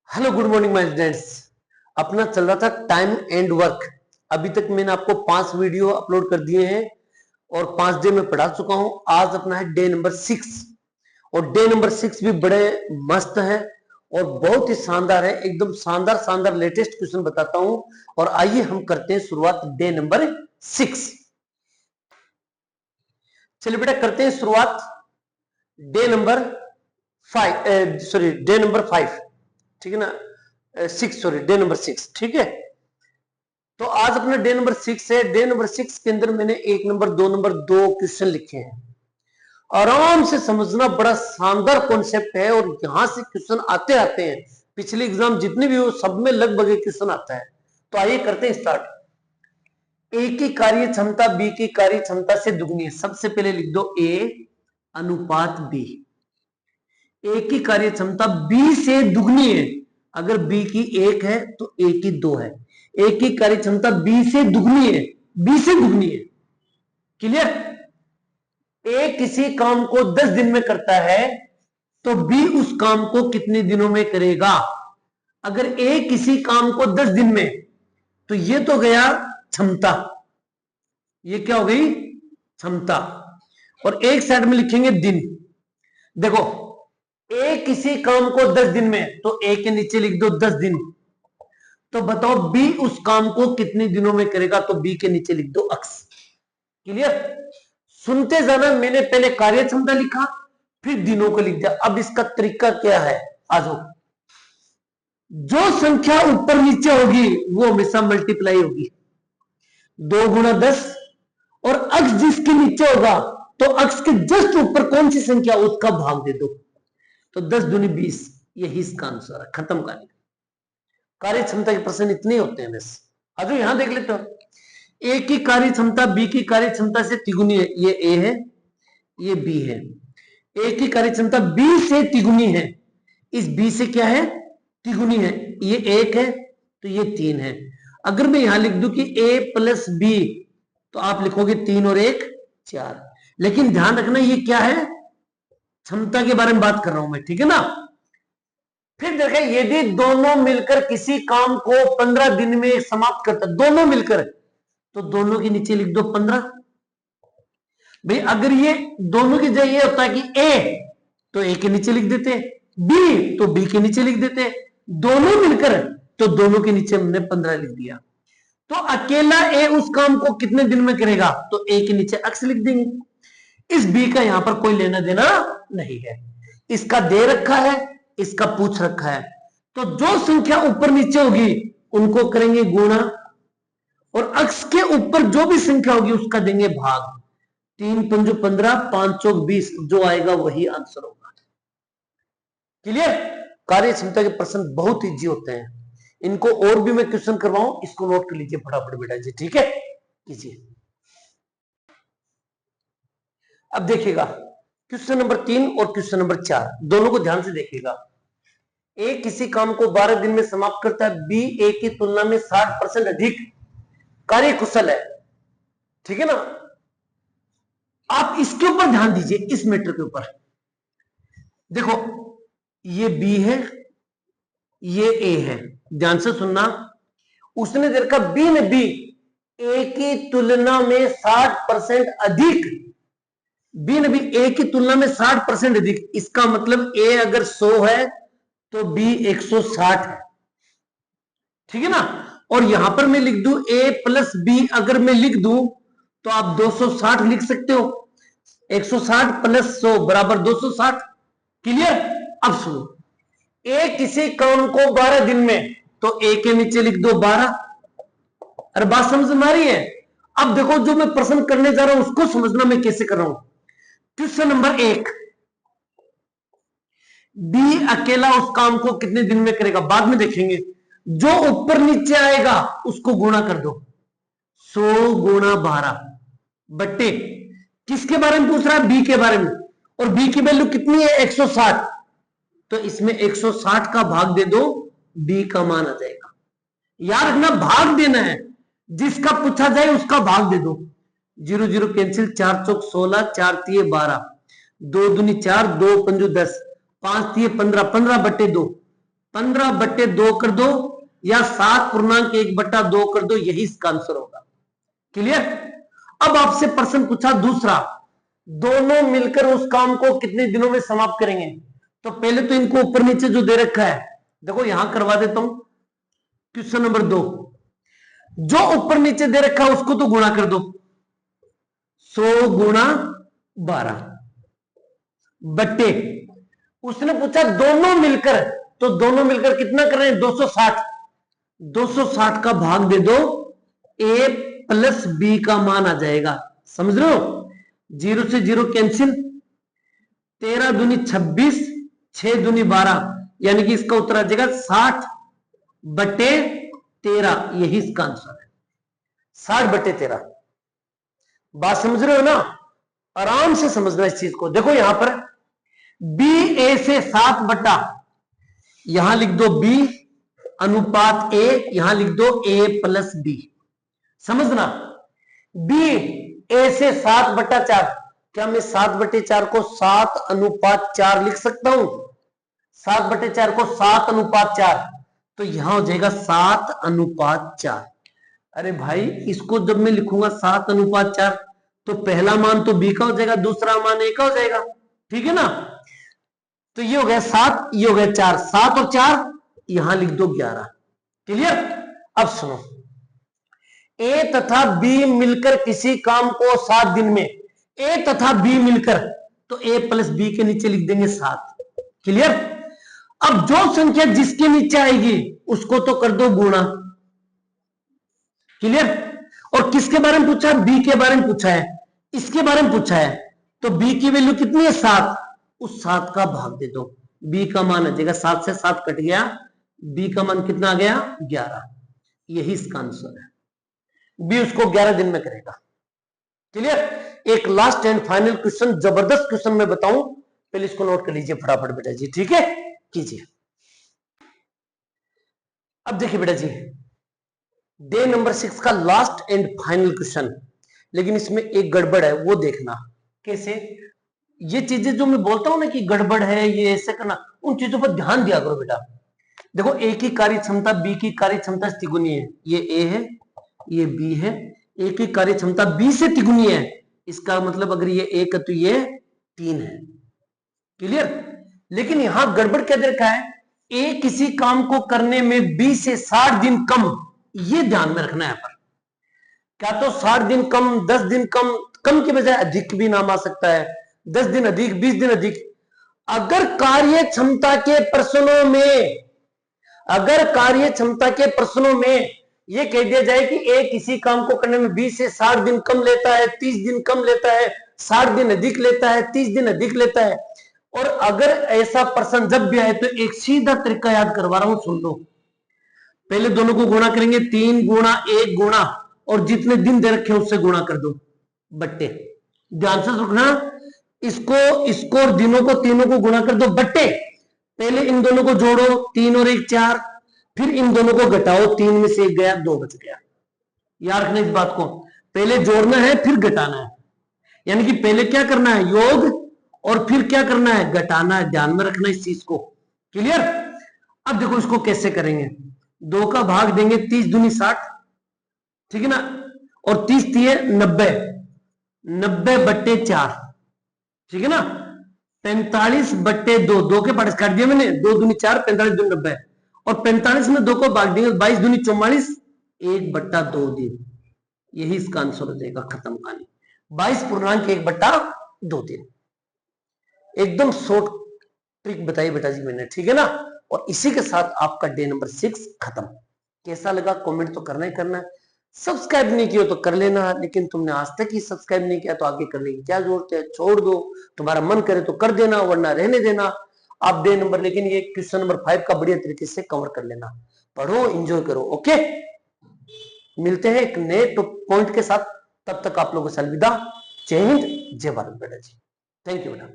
Hello good morning my students. अपना चल रहा था टाइम एंड वर्क। अभी तक मैंने आपको 5 वीडियो अपलोड कर दिए हैं और 5 डे में पढ़ा चुका हूं। आज अपना है डे नंबर 6 और डे नंबर 6 भी बड़े मस्त है और बहुत ही शानदार है। एकदम शानदार शानदार लेटेस्ट क्वेश्चन बताता हूं और आइए हम करते हैं शुरुआत डे नंबर 6। चलिए बेटा करते हैं शुरुआत डे नंबर 5 ठीक है ना, 6 सॉरी डे नंबर 6 ठीक है। तो आज अपना डे नंबर 6 है। डे नंबर 6 के अंदर मैंने 1 नंबर 2 नंबर 2 क्वेश्चन लिखे हैं। आराम से समझना, बड़ा शानदार कॉन्सेप्ट है और यहां से क्वेश्चन आते आते हैं। पिछले एग्जाम जितने भी हो सब में लगभग एक क्वेश्चन आता है। तो आइए करते हैं स्टार्ट। ए की कार्य क्षमता बी की कार्य क्षमता से दुगनी है। सबसे पहले लिख दो ए अनुपात बी। ए की कार्य क्षमता बी से दुगनी है। अगर बी की 1 है तो ए की 2 है। ए की कार्य क्षमता बी से दुगनी है, बी से दुगनी है। क्लियर? ए किसी काम को 10 दिन में करता है तो बी उस काम को कितने दिनों में करेगा? अगर ए किसी काम को 10 दिन में, तो ये तो गया क्षमता, ये क्या हो गई? क्षमता। और एक साइड में लिखेंगे दिन। देखो ए किसी काम को 10 दिन में, तो ए के नीचे लिख दो 10 दिन। तो बताओ बी उस काम को कितने दिनों में करेगा? तो बी के नीचे लिख दो अक्स। क्लियर? सुनते जाना, मैंने पहले कार्य क्षमता लिखा फिर दिनों को लिख दिया। अब इसका तरीका क्या है? आ जाओ। जो संख्या ऊपर नीचे होगी वो हमेशा मल्टीप्लाई होगी। 2 गुणा 10 और अक्स जिसके नीचे होगा तो अक्स के जस्ट ऊपर कौन सी संख्या उसका भाग दे दो। तो 10 दूनी 20, यही इसका आंसर है। खत्म कहानी। कार्य क्षमता के प्रश्न इतने होते हैं बस। आज यहां देख लेते हो, ए की कार्य क्षमता बी की कार्य क्षमता से तिगुनी है। ये ए है, ये बी है। ए की कार्य क्षमता बी से तिगुनी है, इस बी से क्या है? तिगुनी है। ये 1 है तो ये 3 है। अगर मैं यहां लिख दूं कि ए प्लस बी, तो आप लिखोगे 3 और 1 4। लेकिन ध्यान रखना ये क्या है? क्षमता के बारे में बात कर रहा हूं मैं, ठीक है ना। फिर देखें, यदि दोनों मिलकर किसी काम को 15 दिन में समाप्त करता, दोनों मिलकर, तो दोनों के नीचे लिख दो 15। भाई अगर ये दोनों की जगह ये होता है कि ए, तो ए के नीचे लिख देते, बी तो बी के नीचे लिख देते, दोनों मिलकर तो दोनों के नीचे हमने 15 लिख दिया। तो अकेला ए उस काम को कितने दिन में करेगा? तो ए के नीचे अक्स लिख देंगे। इस बी का यहां पर कोई लेना देना नहीं है। इसका दे रखा है, इसका पूछ रखा है। तो जो संख्या ऊपर नीचे होगी उनको करेंगे गुणा और अक्स के ऊपर जो भी संख्या होगी उसका देंगे भाग। 3 पंजो 15, 5 चौक 20, जो आएगा वही आंसर होगा। क्लियर? कार्य क्षमता के प्रश्न बहुत इजी होते हैं। इनको और भी मैं क्वेश्चन करवाऊं, इसको नोट कर लीजिए फटाफट बेटा जी, ठीक है? कीजिए। अब देखिएगा क्वेश्चन नंबर 3 और क्वेश्चन नंबर 4, दोनों को ध्यान से देखिएगा। ए किसी काम को 12 दिन में समाप्त करता है, बी ए की तुलना में 60% अधिक कार्य कुशल है, ठीक है ना। आप इसके ऊपर ध्यान दीजिए, इस मैटर के ऊपर। देखो ये बी है, ये ए है, ध्यान से सुनना। उसने देखा बी ने बी ए की तुलना में 60% अधिक, बी ने बी ए की तुलना में 60% अधिक। इसका मतलब ए अगर 100 है तो बी 160 है, ठीक है ना। और यहां पर मैं लिख दूं ए प्लस बी, अगर मैं लिख दूं तो आप 260 लिख सकते हो। 160 प्लस 100 बराबर 260। क्लियर? अब सुनो, ए किसी काम को 12 दिन में, तो ए के नीचे लिख दो 12। अरे बात समझ में आ रही है? अब देखो जो मैं प्रश्न करने जा रहा हूं उसको समझना मैं कैसे कर रहा हूं। क्वेश्चन नंबर 1, बी अकेला उस काम को कितने दिन में करेगा? बाद में देखेंगे। जो ऊपर नीचे आएगा उसको गुणा कर दो, 100 गुणा 12 बट्टे, किसके बारे में पूछ रहा है? बी के बारे में। और बी की वैल्यू कितनी है? 160। तो इसमें 160 का भाग दे दो, बी का मान आ जाएगा। याद रखना भाग देना है, जिसका पूछा जाए उसका भाग दे दो। 0 0 कैंसिल, 4 चौक 16, 4 तिये 12, 2 दूनी 4, 2 पंजो 10, 5 तिये 15, 15 बट्टे 2, 15/2 कर दो या 7.1/2 कर दो, यही इसका आंसर होगा। क्लियर। अब आपसे प्रश्न पूछा दूसरा, दोनों मिलकर उस काम को कितने दिनों में समाप्त करेंगे। तो पहले तो इनको ऊपर नीचे जो दे रखा है, देखो यहां करवा देता हूं। क्वेश्चन नंबर 2, जो ऊपर नीचे दे रखा है उसको तो गुणा कर दो, 100 गुणा 12 बट्टे, उसने पूछा दोनों मिलकर, तो दोनों मिलकर कितना कर रहे हैं, 260। 260 का भाग दे दो, a प्लस b का मान आ जाएगा। समझ रहे हो, 0 से 0 कैंसिल, 13 दूनी 26, 6 दूनी 12, यानी कि इसका उत्तर आ जाएगा 60/13, यही इसका आंसर है, 60/13। बात समझ रहे हो ना, आराम से समझना इस चीज को। देखो यहां पर b a से 7 बट्टा, यहां लिख दो b अनुपात a, यहां लिख दो a प्लस b। समझना, b a से 7/4, क्या मैं 7/4 को 7:4 लिख सकता हूं, 7/4 को 7:4, तो यहां हो जाएगा 7:4। अरे भाई इसको जब मैं लिखूंगा 7:4, तो पहला मान तो b का हो जाएगा, दूसरा मान a का हो जाएगा, ठीक है ना। तो ये हो गया 7, ये हो गया 4, 7 और 4, यहां लिख दो 11। क्लियर। अब सुनो, a तथा b मिलकर किसी काम को 7 दिन में, a तथा b मिलकर, तो a प्लस b के नीचे लिख देंगे 7। क्लियर। अब जो संख्या जिसके नीचे आएगी उसको तो कर दो गुणा। क्लियर। और किसके बारे में पूछा है, b के बारे में पूछा है, इसके बारे में पूछा है, तो b की वैल्यू कितनी है 7, उस 7 का भाग दे दो, b का मान आ जाएगा, 7 से 7 कट गया, b का मान कितना आ गया 11, यही इसका आंसर है। b उसको 11 दिन में करेगा। क्लियर। एक लास्ट एंड फाइनल क्वेश्चन, जबरदस्त क्वेश्चन मैं बताऊं, पहले इसको नोट कर लीजिए फटाफट बेटा जी, ठीक है, कीजिए। अब देखिए बेटा जी, डे नंबर 6 का लास्ट एंड फाइनल क्वेश्चन, लेकिन इसमें एक गड़बड़ है, वो देखना कैसे। ये चीजें जो मैं बोलता हूं ना कि गड़बड़ है, ये ऐसे करना, उन चीजों पर ध्यान दिया करो बेटा। देखो ए की कार्य क्षमता बी की कार्य क्षमता से तिगुनी है, ये ए है, ये बी है, ए की कार्य क्षमता बी से तिगुनी है, इसका मतलब अगर ये 1 है तो ये 3 है। क्लियर। लेकिन यहां गड़बड़ क्या दे रखा है, ए किसी काम को करने में बी से 60 दिन कम, ये ध्यान में रखना है पर, क्या तो 60 दिन कम, 10 दिन कम, कम के बजाय अधिक भी नाम आ सकता है, 10 दिन अधिक, 20 दिन अधिक। अगर कार्य क्षमता के प्रश्नों में, अगर कार्य क्षमता के प्रश्नों में यह कह दिया जाए कि ए किसी काम को करने में 20 से 60 दिन कम लेता है, 30 दिन कम लेता है, 60 दिन अधिक लेता है, 30 दिन अधिक लेता है, और अगर ऐसा प्रश्न जब भी आए तो एक सीधा तरीका याद करवा रहा हूं, सुन लो। पहले दोनों को गुणा करेंगे, 3 गुणा 1 गुणा, और जितने दिन दे रखे उससे गुणा कर दो, बट्टे। ध्यान से रखना, इसको और दिनों को, तीनों को गुणा कर दो, बट्टे। पहले इन दोनों को जोड़ो, 3 और 1 4, फिर इन दोनों को घटाओ, 3 में से 1 गया, 2 बच गया। याद रखना इस बात को, पहले जोड़ना है फिर घटाना है, यानी कि पहले क्या करना है योग, और फिर क्या करना है घटाना है, ध्यान में रखना इस चीज को। क्लियर। अब देखो इसको कैसे करेंगे, 2 का भाग देंगे, 30 दूनी 60, ठीक है ना, और 30 दिए 90, 90/4, ठीक है ना, 45/2, 2 के पार्ट काट दिया मैंने, 2 दूनी 4, 45 दूनी 90, और 45 में 2 को भाग देंगे, 22 दूनी 44, 1/2 दिन, यही इसका आंसर हो जाएगा, खत्म कहानी। 22.1/2 दिन। एकदम शॉर्ट ट्रिक बताई बेटा जी मैंने, ठीक है ना। और इसी के साथ आपका डे नंबर 6 खत्म। कैसा लगा कमेंट तो करना ही करना है, सब्सक्राइब नहीं किया तो कर लेना, लेकिन तुमने आज तक ही सब्सक्राइब नहीं किया तो आगे करने की क्या जरूरत है, छोड़ दो, तुम्हारा मन करे तो कर देना, वरना रहने देना। आप डे नंबर, लेकिन ये क्वेश्चन नंबर 5 का बढ़िया तरीके से कवर कर लेना, पढ़ो एंजॉय करो। ओके, मिलते हैं एक नए पॉइंट के साथ, तब तक आप लोगों से अलविदा। जय हिंद, जय भारत बेटा जी, थैंक यू बेटा।